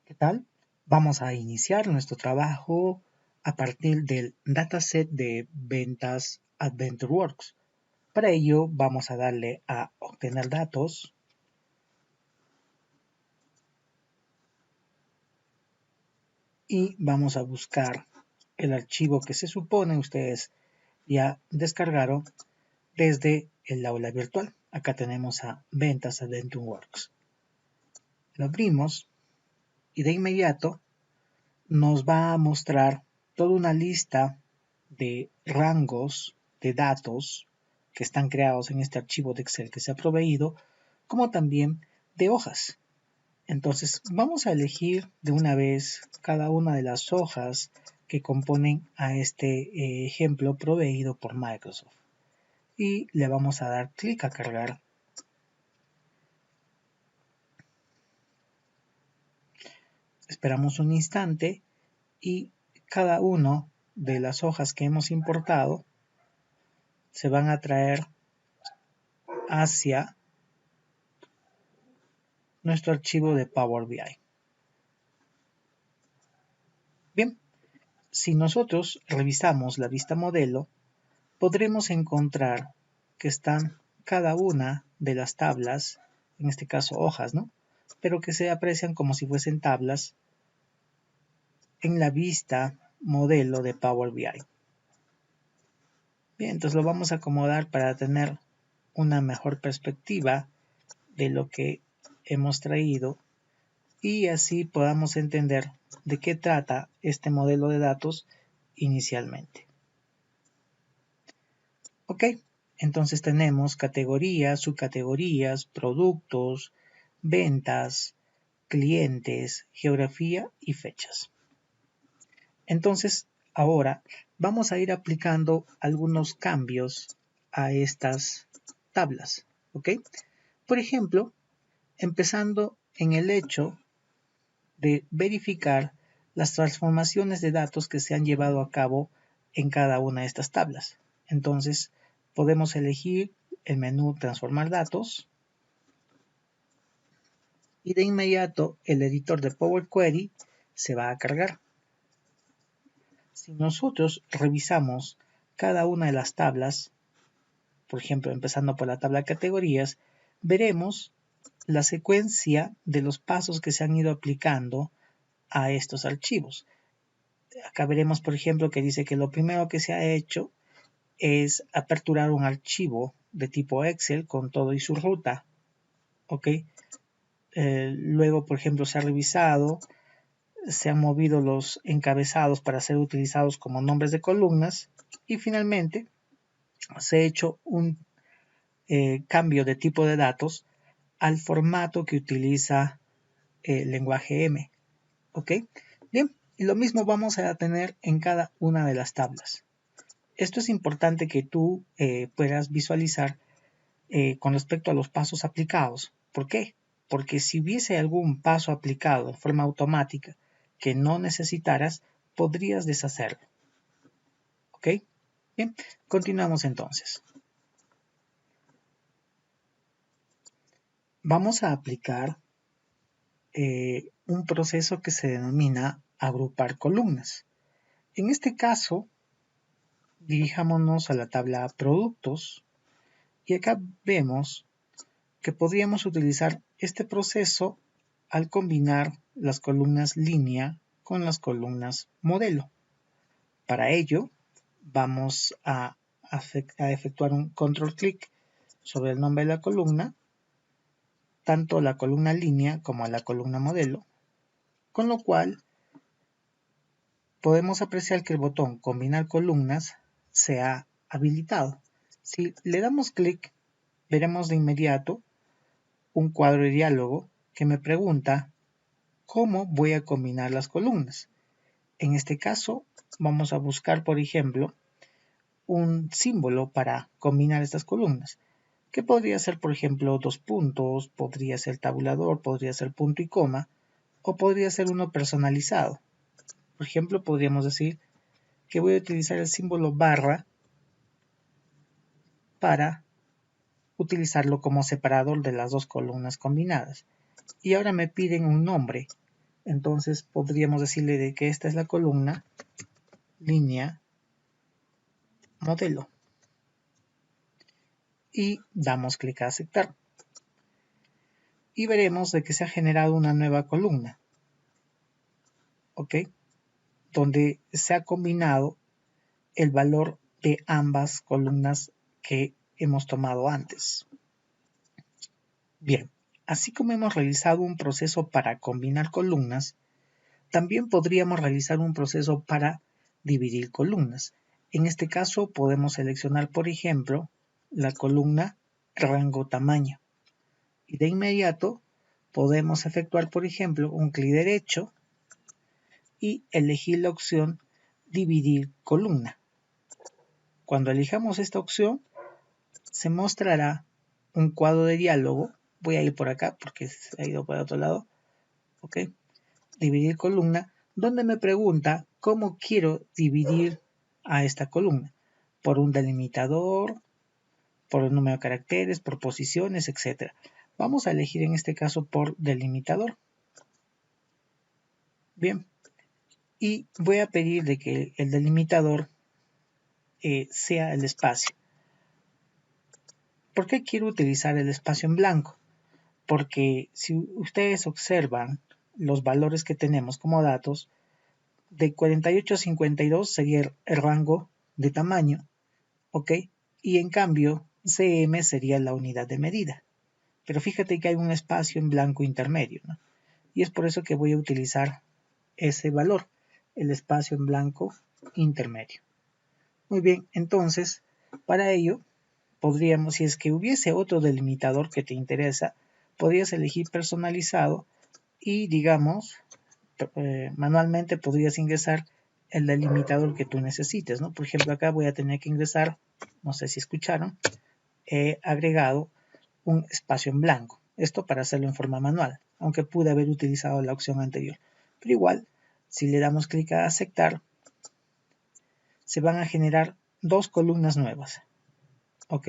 ¿Qué tal? Vamos a iniciar nuestro trabajo a partir del dataset de ventas AdventureWorks. Para ello vamos a darle a obtener datos y vamos a buscar el archivo que se supone ustedes ya descargaron desde el aula virtual. Acá tenemos a ventas AdventureWorks. Lo abrimos y de inmediato nos va a mostrar toda una lista de rangos de datos que están creados en este archivo de Excel que se ha proveído, como también de hojas. Entonces vamos a elegir de una vez cada una de las hojas que componen a este ejemplo proveído por Microsoft. Y le vamos a dar clic a cargar. Esperamos un instante y cada una de las hojas que hemos importado se van a traer hacia nuestro archivo de Power BI. Bien, si nosotros revisamos la vista modelo, podremos encontrar que están cada una de las tablas, en este caso hojas, ¿no? Pero que se aprecian como si fuesen tablas en la vista modelo de Power BI. Bien, entonces lo vamos a acomodar para tener una mejor perspectiva de lo que hemos traído y así podamos entender de qué trata este modelo de datos inicialmente. Ok, entonces tenemos categorías, subcategorías, productos, ventas, clientes, geografía y fechas. Entonces, ahora vamos a ir aplicando algunos cambios a estas tablas. ¿Ok? Por ejemplo, empezando en el hecho de verificar las transformaciones de datos que se han llevado a cabo en cada una de estas tablas. Entonces, podemos elegir el menú Transformar datos y de inmediato el editor de Power Query se va a cargar. Si nosotros revisamos cada una de las tablas, por ejemplo, empezando por la tabla de categorías, veremos la secuencia de los pasos que se han ido aplicando a estos archivos. Acá veremos, por ejemplo, que dice que lo primero que se ha hecho es aperturar un archivo de tipo Excel con todo y su ruta. ¿Ok? Luego, por ejemplo, se ha revisado, se han movido los encabezados para ser utilizados como nombres de columnas y finalmente se ha hecho un cambio de tipo de datos al formato que utiliza el lenguaje M. ¿Ok? Bien, y lo mismo vamos a tener en cada una de las tablas. Esto es importante que tú puedas visualizar con respecto a los pasos aplicados. ¿Por qué? Porque si hubiese algún paso aplicado de forma automática que no necesitaras, podrías deshacerlo. ¿Ok? Bien, continuamos entonces. Vamos a aplicar un proceso que se denomina agrupar columnas. En este caso, dirijámonos a la tabla productos y acá vemos que podríamos utilizar este proceso al combinar las columnas línea con las columnas modelo. Para ello, vamos a efectuar un control clic sobre el nombre de la columna, tanto la columna línea como la columna modelo, con lo cual podemos apreciar que el botón combinar columnas se ha habilitado. Si le damos clic, veremos de inmediato un cuadro de diálogo que me pregunta cómo voy a combinar las columnas. En este caso, vamos a buscar, por ejemplo, un símbolo para combinar estas columnas, que podría ser, por ejemplo, dos puntos, podría ser tabulador, podría ser punto y coma, o podría ser uno personalizado. Por ejemplo, podríamos decir que voy a utilizar el símbolo barra para utilizarlo como separador de las dos columnas combinadas. Y ahora me piden un nombre. Entonces podríamos decirle de que esta es la columna línea modelo. Y damos clic a aceptar. Y veremos de que se ha generado una nueva columna. ¿Ok? Donde se ha combinado el valor de ambas columnas que hemos tomado antes. Bien, así como hemos realizado un proceso para combinar columnas, también podríamos realizar un proceso para dividir columnas. En este caso podemos seleccionar, por ejemplo, la columna rango tamaño. Y de inmediato podemos efectuar, por ejemplo, un clic derecho y elegir la opción dividir columna. Cuando elijamos esta opción, se mostrará un cuadro de diálogo. Voy a ir por acá porque se ha ido para otro lado. ¿Ok? Dividir columna, donde me pregunta cómo quiero dividir a esta columna. Por un delimitador, por el número de caracteres, por posiciones, etc. Vamos a elegir en este caso por delimitador. Bien. Y voy a pedir de que el delimitador sea el espacio. ¿Por qué quiero utilizar el espacio en blanco? Porque si ustedes observan los valores que tenemos como datos, de 48 a 52 sería el rango de tamaño, ¿ok? Y en cambio, cm sería la unidad de medida. Pero fíjate que hay un espacio en blanco intermedio, ¿no? Y es por eso que voy a utilizar ese valor, el espacio en blanco intermedio. Muy bien, entonces, para ello, podríamos, si es que hubiese otro delimitador que te interesa, podrías elegir personalizado y, digamos, manualmente podrías ingresar el delimitador que tú necesites, ¿no? Por ejemplo, acá voy a tener que ingresar, no sé si escucharon, he agregado un espacio en blanco. Esto para hacerlo en forma manual, aunque pude haber utilizado la opción anterior. Pero igual, si le damos clic a aceptar, se van a generar dos columnas nuevas. ¿Ok?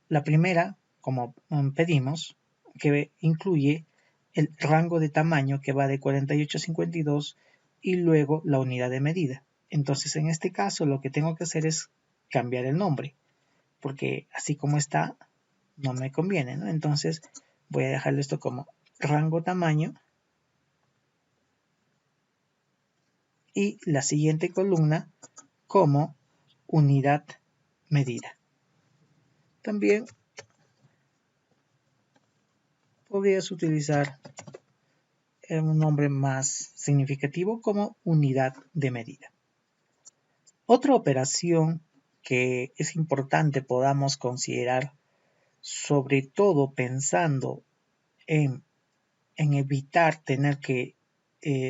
La primera, como pedimos, que incluye el rango de tamaño que va de 48 a 52 y luego la unidad de medida. Entonces, en este caso, lo que tengo que hacer es cambiar el nombre, porque así como está, no me conviene, ¿no? Entonces, voy a dejarle esto como rango tamaño y la siguiente columna como unidad medida. También podrías utilizar un nombre más significativo como unidad de medida. Otra operación que es importante podamos considerar, sobre todo pensando en evitar tener que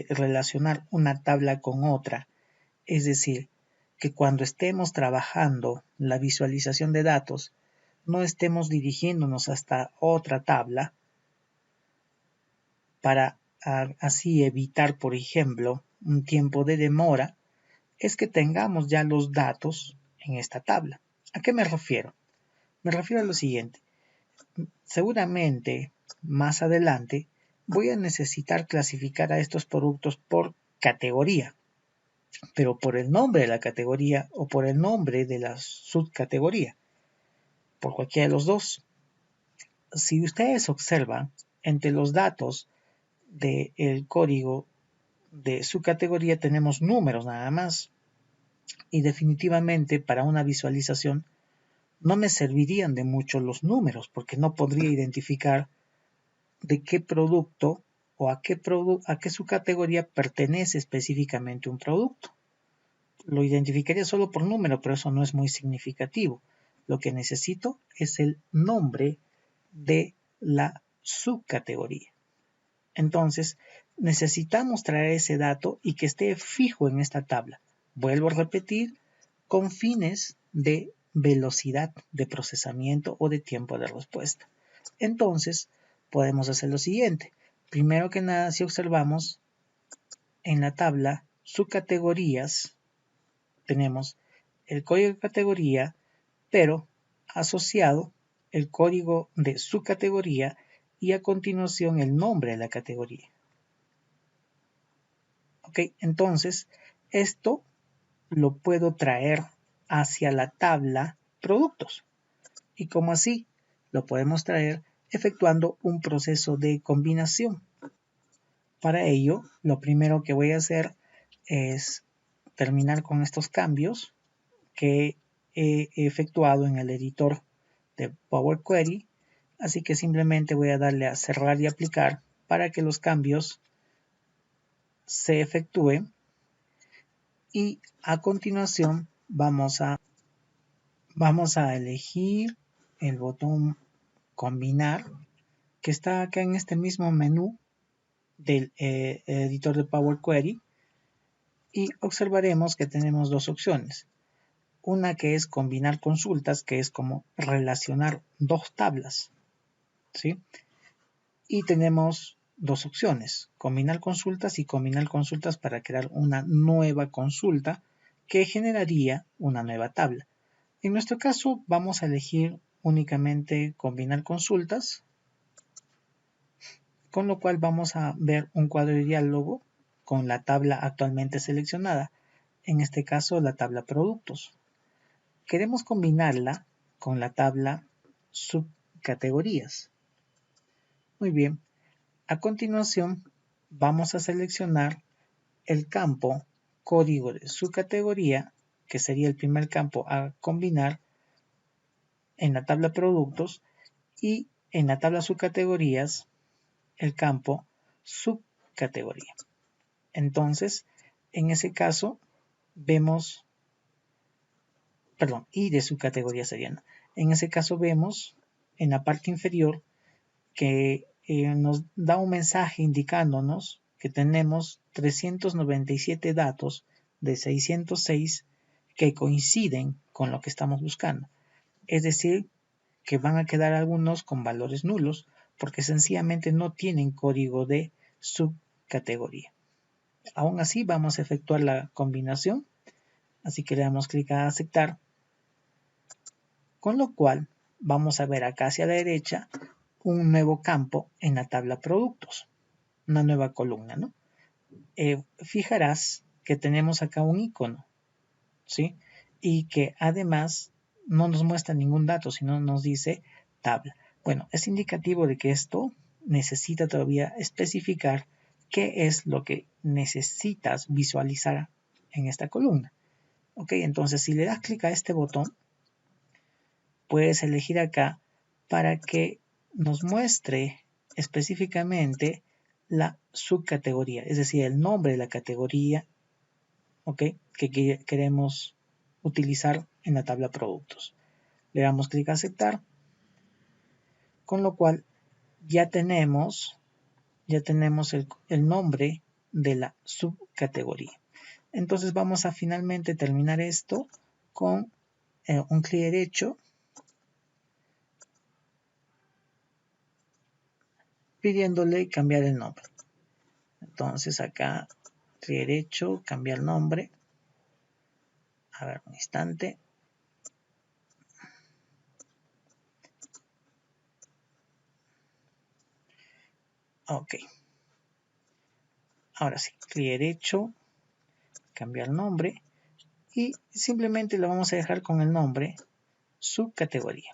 relacionar una tabla con otra, es decir, que cuando estemos trabajando la visualización de datos, no estemos dirigiéndonos hasta otra tabla para así evitar, por ejemplo, un tiempo de demora, es que tengamos ya los datos en esta tabla. ¿A qué me refiero? Me refiero a lo siguiente. Seguramente, más adelante, voy a necesitar clasificar a estos productos por categoría, pero por el nombre de la categoría o por el nombre de la subcategoría, por cualquiera de los dos. Si ustedes observan, entre los datos del código de su categoría tenemos números nada más, y definitivamente para una visualización no me servirían de mucho los números porque no podría identificar de qué producto o a qué subcategoría pertenece específicamente un producto. Lo identificaría solo por número, pero eso no es muy significativo. Lo que necesito es el nombre de la subcategoría. Entonces, necesitamos traer ese dato y que esté fijo en esta tabla. Vuelvo a repetir, con fines de velocidad de procesamiento o de tiempo de respuesta. Entonces, podemos hacer lo siguiente. Primero que nada, si observamos en la tabla subcategorías, tenemos el código de categoría, pero asociado el código de subcategoría y a continuación el nombre de la categoría. Ok, entonces esto lo puedo traer hacia la tabla productos. Y como así lo podemos traer efectuando un proceso de combinación. Para ello, lo primero que voy a hacer es terminar con estos cambios que he efectuado en el editor de Power Query. Así que simplemente voy a darle a cerrar y aplicar para que los cambios se efectúen. Y a continuación vamos a elegir el botón combinar que está acá en este mismo menú del editor de Power Query y observaremos que tenemos dos opciones. Una que es combinar consultas, que es como relacionar dos tablas, ¿sí? Y tenemos dos opciones, combinar consultas y combinar consultas para crear una nueva consulta que generaría una nueva tabla. En nuestro caso vamos a elegir únicamente combinar consultas, con lo cual vamos a ver un cuadro de diálogo con la tabla actualmente seleccionada, en este caso la tabla productos. Queremos combinarla con la tabla subcategorías. Muy bien, a continuación vamos a seleccionar el campo código de subcategoría, que sería el primer campo a combinar en la tabla productos, y en la tabla subcategorías el campo subcategoría. Entonces, en ese caso, vemos, perdón, y de subcategoría serían. En ese caso vemos en la parte inferior que nos da un mensaje indicándonos que tenemos 397 datos de 606 que coinciden con lo que estamos buscando. Es decir, que van a quedar algunos con valores nulos porque sencillamente no tienen código de subcategoría. Aún así vamos a efectuar la combinación, así que le damos clic a aceptar, con lo cual vamos a ver acá hacia la derecha un nuevo campo en la tabla productos, una nueva columna, ¿no? Fijarás que tenemos acá un icono, ¿sí? Y que además no nos muestra ningún dato, sino nos dice tabla. Bueno, es indicativo de que esto necesita todavía especificar qué es lo que necesitas visualizar en esta columna. Ok, entonces si le das clic a este botón, puedes elegir acá para que nos muestre específicamente la subcategoría, es decir, el nombre de la categoría, ¿okay?, que queremos utilizar en la tabla productos. Le damos clic a aceptar, con lo cual ya tenemos el nombre de la subcategoría. Entonces vamos a finalmente terminar esto con un clic derecho pidiéndole cambiar el nombre. Entonces acá clic derecho, cambiar nombre. A ver, un instante. Ok. Ahora sí, clic derecho, cambiar nombre y simplemente lo vamos a dejar con el nombre subcategoría.